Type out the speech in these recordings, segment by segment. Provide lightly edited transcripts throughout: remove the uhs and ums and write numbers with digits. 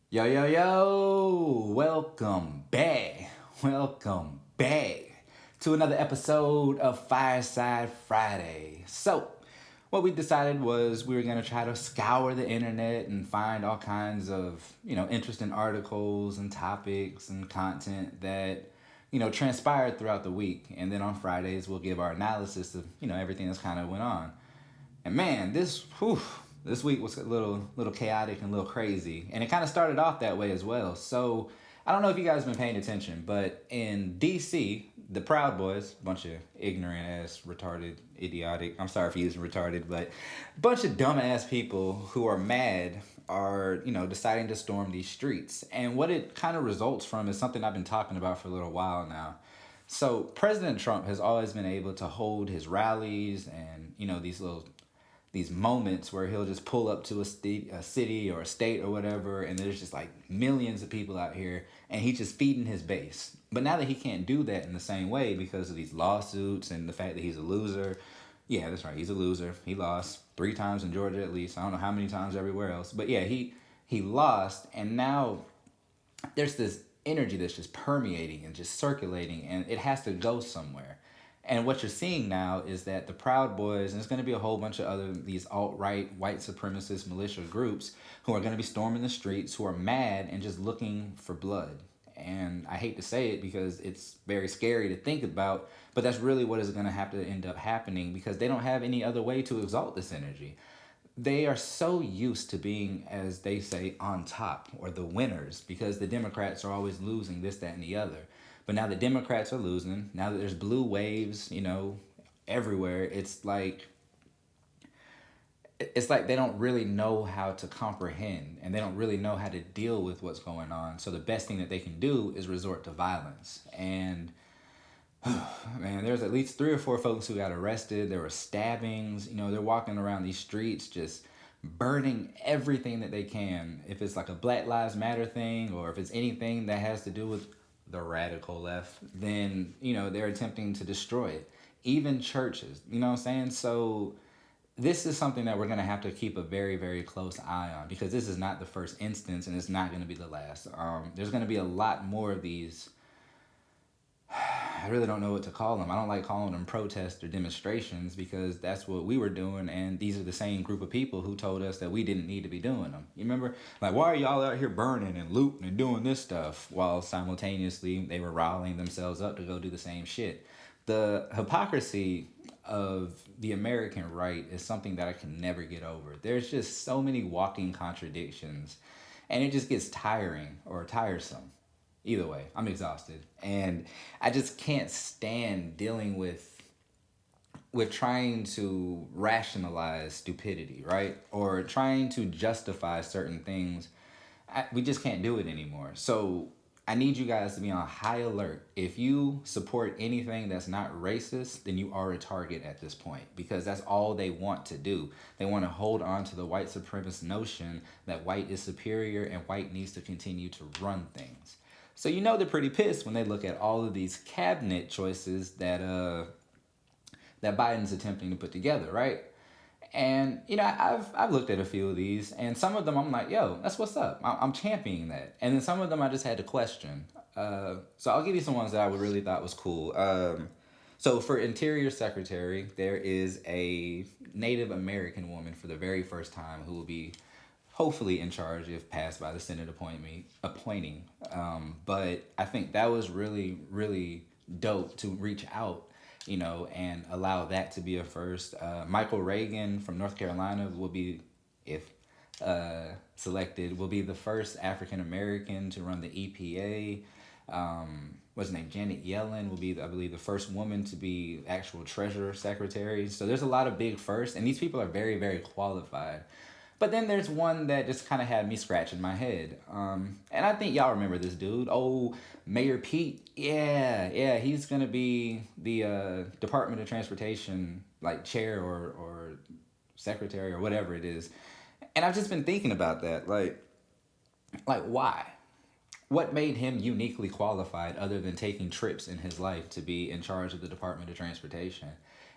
Yo, yo, yo! Welcome back. Welcome back to another episode of Fireside Friday. So, what we decided was we were going to try to scour the internet and find all kinds of, interesting articles and topics and content that, transpired throughout the week. And then on Fridays, we'll give our analysis of, everything that's kind of went on. And man, this week was a little chaotic and a little crazy, and it kind of started off that way as well. So I don't know if you guys have been paying attention, but in D.C., the Proud Boys, a bunch of ignorant ass, retarded, idiotic. I'm sorry for using retarded, but a bunch of dumbass people who are mad are deciding to storm these streets, and what it kind of results from is something I've been talking about for a little while now. So President Trump has always been able to hold his rallies and these moments where he'll just pull up to a city or a state or whatever, and there's just like millions of people out here, and he's just feeding his base. But now that he can't do that in the same way because of these lawsuits and the fact that he's a loser, yeah, that's right, he's a loser. He lost 3 times in Georgia at least. I don't know how many times everywhere else, but yeah, he lost, and now there's this energy that's just permeating and just circulating, and it has to go somewhere. And what you're seeing now is that the Proud Boys, and there's going to be a whole bunch of other these alt-right white supremacist militia groups who are going to be storming the streets, who are mad and just looking for blood. And I hate to say it because it's very scary to think about, but that's really what is going to have to end up happening because they don't have any other way to exalt this energy. They are so used to being, as they say, on top or the winners because the Democrats are always losing this, that, and the other. But now the Democrats are losing. Now that there's blue waves, everywhere, it's like they don't really know how to comprehend and they don't really know how to deal with what's going on. So the best thing that they can do is resort to violence. And man, there's at least 3 or 4 folks who got arrested. There were stabbings. They're walking around these streets just burning everything that they can. If it's like a Black Lives Matter thing or if it's anything that has to do with the radical left, then, they're attempting to destroy it. Even churches, you know what I'm saying? So this is something that we're going to have to keep a very, very close eye on because this is not the first instance and it's not going to be the last. There's going to be a lot more of these. I really don't know what to call them. I don't like calling them protests or demonstrations because that's what we were doing, and these are the same group of people who told us that we didn't need to be doing them. You remember? Like, why are y'all out here burning and looting and doing this stuff while simultaneously they were riling themselves up to go do the same shit? The hypocrisy of the American right is something that I can never get over. There's just so many walking contradictions, and it just gets tiring or tiresome. Either way, I'm exhausted, and I just can't stand dealing with trying to rationalize stupidity, right? Or trying to justify certain things. We just can't do it anymore. So I need you guys to be on high alert. If you support anything that's not racist, then you are a target at this point because that's all they want to do. They want to hold on to the white supremacist notion that white is superior and white needs to continue to run things. So they're pretty pissed when they look at all of these cabinet choices that Biden's attempting to put together, right? And I've looked at a few of these, and some of them I'm like, yo, that's what's up. I'm championing that, and then some of them I just had to question. So I'll give you some ones that I would really thought was cool. So for Interior Secretary, there is a Native American woman for the very first time who will be hopefully in charge if passed by the Senate appointing. But I think that was really, really dope to reach out, and allow that to be a first. Michael Reagan from North Carolina will be, if selected, will be the first African American to run the EPA. What's his name? Janet Yellen will be, I believe, the first woman to be actual Treasurer Secretary. So there's a lot of big firsts, and these people are very, very qualified. But then there's one that just kind of had me scratching my head. And I think y'all remember this dude. Oh, Mayor Pete. Yeah, he's going to be the Department of Transportation, like chair or secretary or whatever it is. And I've just been thinking about that. Like why? What made him uniquely qualified other than taking trips in his life to be in charge of the Department of Transportation?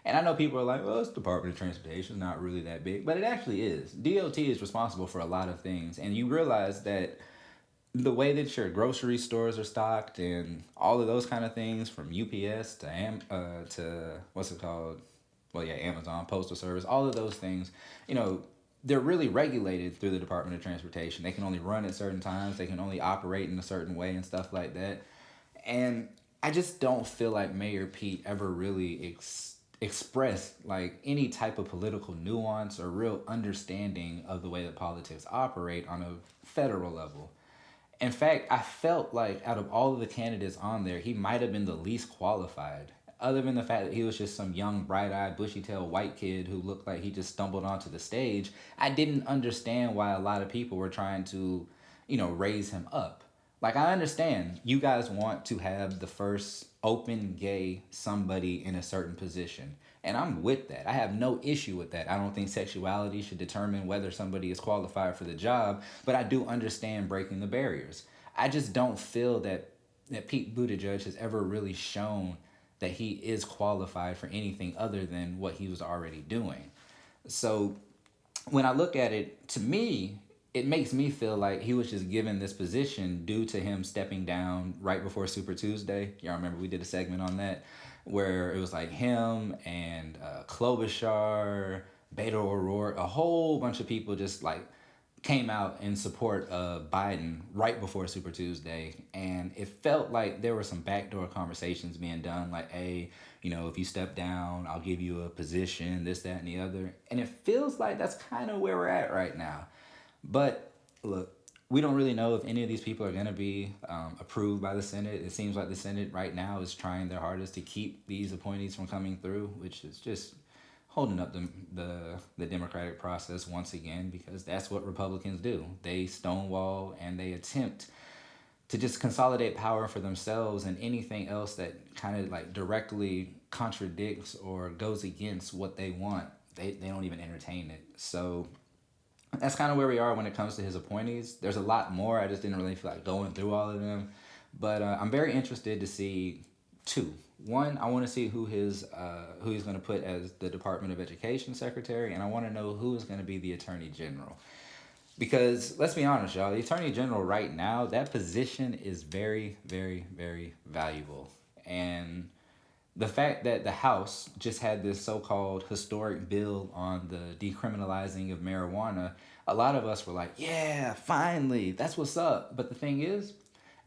And I know people are like, well, it's Department of Transportation, it's not really that big, but it actually is. DOT is responsible for a lot of things, and you realize that the way that your grocery stores are stocked and all of those kind of things, from UPS to to what's it called? Well, yeah, Amazon, Postal Service, all of those things, you know, they're really regulated through the Department of Transportation. They can only run at certain times. They can only operate in a certain way and stuff like that. And I just don't feel like Mayor Pete ever really expressed like any type of political nuance or real understanding of the way that politics operate on a federal level. In fact, I felt like out of all of the candidates on there, he might have been the least qualified. Other than the fact that he was just some young, bright eyed, bushy tailed white kid who looked like he just stumbled onto the stage, I didn't understand why a lot of people were trying to, raise him up. Like, I understand you guys want to have the first open gay somebody in a certain position. And I'm with that. I have no issue with that. I don't think sexuality should determine whether somebody is qualified for the job, but I do understand breaking the barriers. I just don't feel that Pete Buttigieg has ever really shown that he is qualified for anything other than what he was already doing. So when I look at it, to me, it makes me feel like he was just given this position due to him stepping down right before Super Tuesday. Y'all remember we did a segment on that where it was like him and Klobuchar, Beto O'Rourke, a whole bunch of people just like came out in support of Biden right before Super Tuesday. And it felt like there were some backdoor conversations being done, like, hey, if you step down, I'll give you a position, this, that, and the other. And it feels like that's kind of where we're at right now. But look, we don't really know if any of these people are going to be approved by the Senate. It seems like the Senate right now is trying their hardest to keep these appointees from coming through, which is just holding up the democratic process once again, because that's what Republicans do. They stonewall and they attempt to just consolidate power for themselves, and anything else that kind of like directly contradicts or goes against what they want, they don't even entertain it. So that's kind of where we are when it comes to his appointees. There's a lot more. I just didn't really feel like going through all of them. But I'm very interested to see two. One, I want to see who he's going to put as the Department of Education secretary, and I want to know who is going to be the Attorney General. Because let's be honest, y'all, the Attorney General right now, that position is very, very, very valuable. And the fact that the House just had this so-called historic bill on the decriminalizing of marijuana, a lot of us were like, yeah, finally, that's what's up. But the thing is,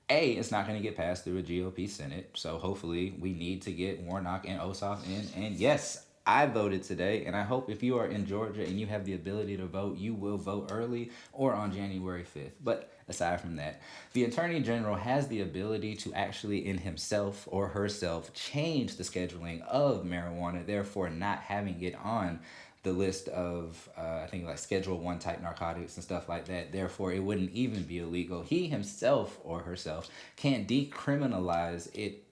A, it's not going to get passed through a GOP Senate. So hopefully we need to get Warnock and Ossoff in. And yes, I voted today, and I hope if you are in Georgia and you have the ability to vote, you will vote early or on January 5th. But aside from that, the Attorney General has the ability to actually, in himself or herself, change the scheduling of marijuana, therefore not having it on the list of, I think, like Schedule 1 type narcotics and stuff like that. Therefore, it wouldn't even be illegal. He himself or herself can't decriminalize it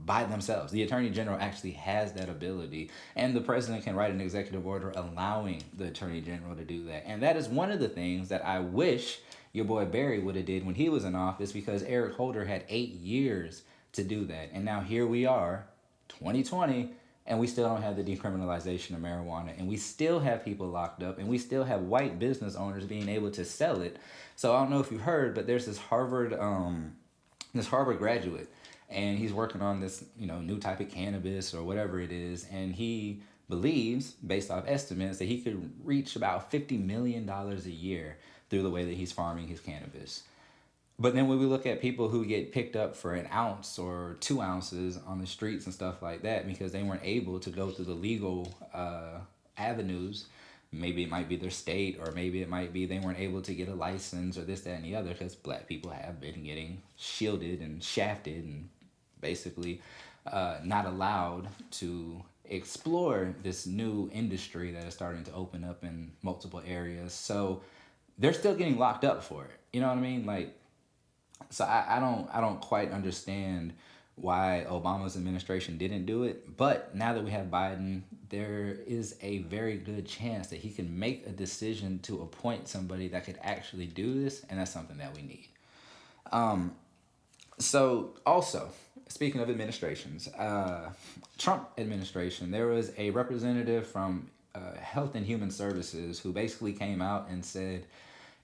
by themselves. The Attorney General actually has that ability, and the President can write an executive order allowing the Attorney General to do that. And that is one of the things that I wish your boy Barry would have did when he was in office, because Eric Holder had 8 years to do that. And now here we are, 2020, and we still don't have the decriminalization of marijuana, and we still have people locked up, and we still have white business owners being able to sell it. So I don't know if you've heard, but there's this Harvard graduate, and he's working on this, new type of cannabis or whatever it is, and he believes, based off estimates, that he could reach about $50 million a year through the way that he's farming his cannabis. But then when we look at people who get picked up for an ounce or 2 ounces on the streets and stuff like that because they weren't able to go through the legal avenues, maybe it might be their state, or maybe it might be they weren't able to get a license or this, that, and the other, because black people have been getting shielded and shafted and basically not allowed to explore this new industry that is starting to open up in multiple areas. So they're still getting locked up for it. You know what I mean? Like, so I don't quite understand why Obama's administration didn't do it. But now that we have Biden, there is a very good chance that he can make a decision to appoint somebody that could actually do this, and that's something that we need. So also, speaking of administrations, Trump administration, there was a representative from Health and Human Services who basically came out and said,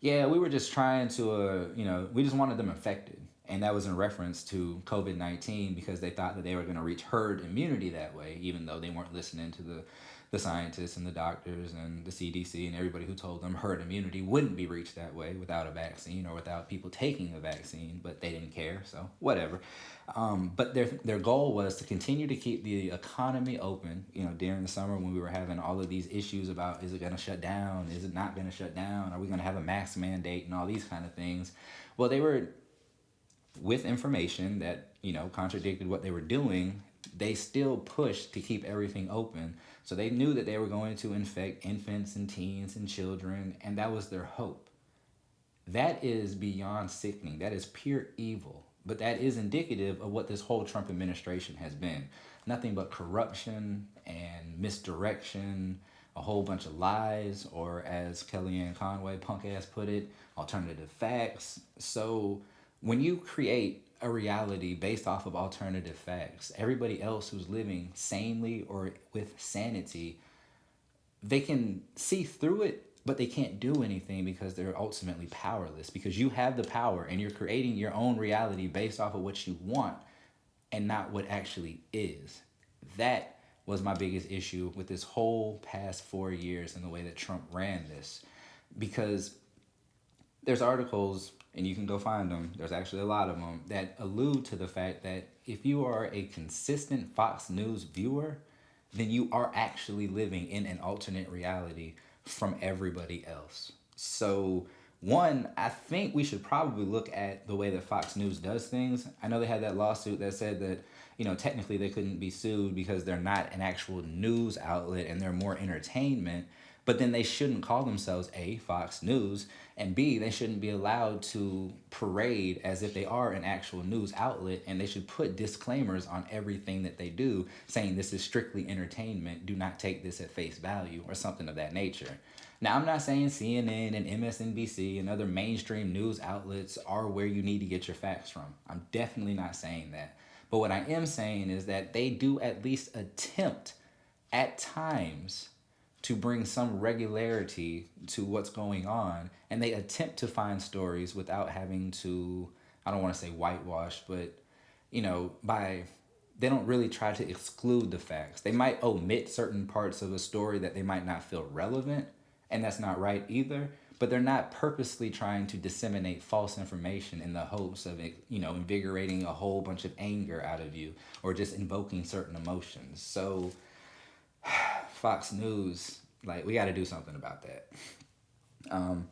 Yeah, we were just trying to, we just wanted them infected. And that was in reference to COVID 19 because they thought that they were going to reach herd immunity that way, even though they weren't listening to the scientists and the doctors and the CDC and everybody who told them herd immunity wouldn't be reached that way without a vaccine or without people taking a vaccine, but they didn't care, so whatever. But their goal was to continue to keep the economy open. During the summer when we were having all of these issues about is it going to shut down, is it not going to shut down, are we going to have a mask mandate, and all these kind of things. Well, they were with information that contradicted what they were doing. They still pushed to keep everything open, so they knew that they were going to infect infants and teens and children, and that was their hope. That is beyond sickening. That is pure evil. But that is indicative of what this whole Trump administration has been. Nothing but corruption and misdirection, a whole bunch of lies, or as Kellyanne Conway, punk ass, put it, alternative facts. So when you create a reality based off of alternative facts, everybody else who's living sanely or with sanity, they can see through it, but they can't do anything because they're ultimately powerless. Because you have the power and you're creating your own reality based off of what you want and not what actually is. That was my biggest issue with this whole past 4 years and the way that Trump ran this. Because there's articles, and you can go find them, there's actually a lot of them, that allude to the fact that if you are a consistent Fox News viewer, then you are actually living in an alternate reality from everybody else. So, one, I think we should probably look at the way that Fox News does things. I know they had that lawsuit that said that, technically they couldn't be sued because they're not an actual news outlet and they're more entertainment. But then they shouldn't call themselves A, Fox News, and B, they shouldn't be allowed to parade as if they are an actual news outlet, and they should put disclaimers on everything that they do saying this is strictly entertainment, do not take this at face value, or something of that nature. Now, I'm not saying CNN and MSNBC and other mainstream news outlets are where you need to get your facts from. I'm definitely not saying that. But what I am saying is that they do at least attempt at times to bring some regularity to what's going on, and they attempt to find stories without having to, I don't want to say whitewash, but by they don't really try to exclude the facts. They might omit certain parts of a story that they might not feel relevant, and that's not right either, but they're not purposely trying to disseminate false information in the hopes of invigorating a whole bunch of anger out of you or just invoking certain emotions. So Fox News, like, we got to do something about that. Um,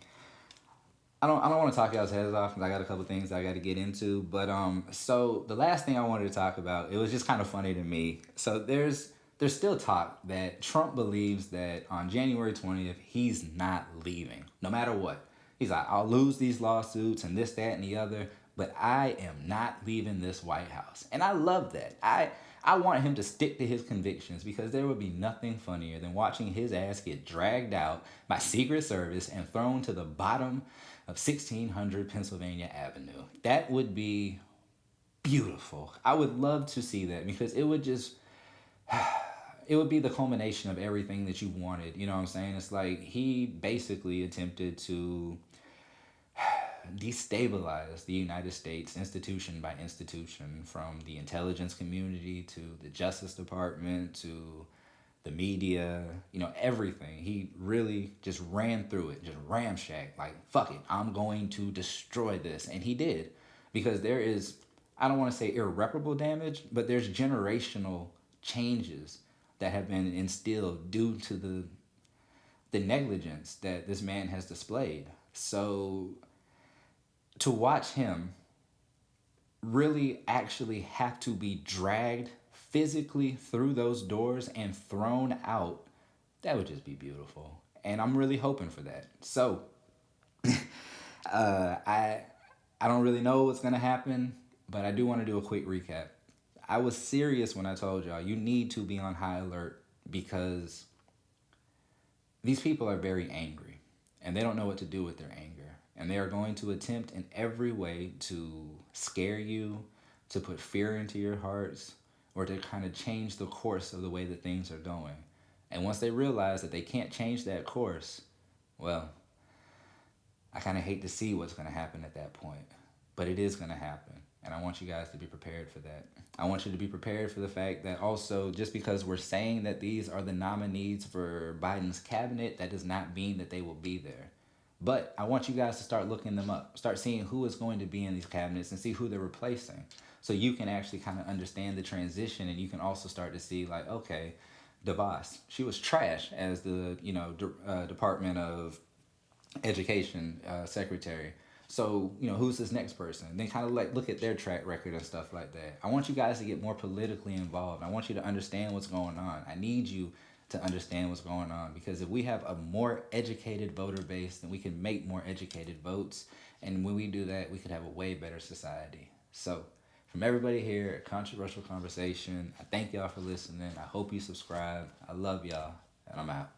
I don't want to talk y'all's heads off because I got a couple things I got to get into. But so the last thing I wanted to talk about, it was just kind of funny to me. So there's still talk that Trump believes that on January 20th he's not leaving, no matter what. He's like, I'll lose these lawsuits and this, that, and the other, but I am not leaving this White House. And I love that. I want him to stick to his convictions because there would be nothing funnier than watching his ass get dragged out by Secret Service and thrown to the bottom of 1600 Pennsylvania Avenue. That would be beautiful. I would love to see that because it would just, it would be the culmination of everything that you wanted. You know what I'm saying? It's like he basically attempted to destabilize the United States institution by institution, from the intelligence community to the Justice Department to the media, everything. He really just ran through it, just ramshack, like, fuck it, I'm going to destroy this. And he did, because there is, I don't want to say irreparable damage, but there's generational changes that have been instilled due to the negligence that this man has displayed. So to watch him really actually have to be dragged physically through those doors and thrown out, that would just be beautiful. And I'm really hoping for that. So I don't really know what's gonna happen, but I do want to do a quick recap. I was serious when I told y'all you need to be on high alert because these people are very angry and they don't know what to do with their anger. And they are going to attempt in every way to scare you, to put fear into your hearts, or to kind of change the course of the way that things are going. And once they realize that they can't change that course, well, I kind of hate to see what's going to happen at that point, but it is going to happen. And I want you guys to be prepared for that. I want you to be prepared for the fact that also, just because we're saying that these are the nominees for Biden's cabinet, that does not mean that they will be there. But I want you guys to start looking them up, start seeing who is going to be in these cabinets and see who they're replacing. So you can actually kind of understand the transition, and you can also start to see, like, okay, DeVos, she was trash as the, Department of Education secretary. So, who's this next person? Then kind of like look at their track record and stuff like that. I want you guys to get more politically involved. I want you to understand what's going on. I need you to understand what's going on, because if we have a more educated voter base, then we can make more educated votes. And when we do that, we could have a way better society. So, from everybody here at Controversial Conversation, I thank y'all for listening. I hope you subscribe. I love y'all, and I'm out.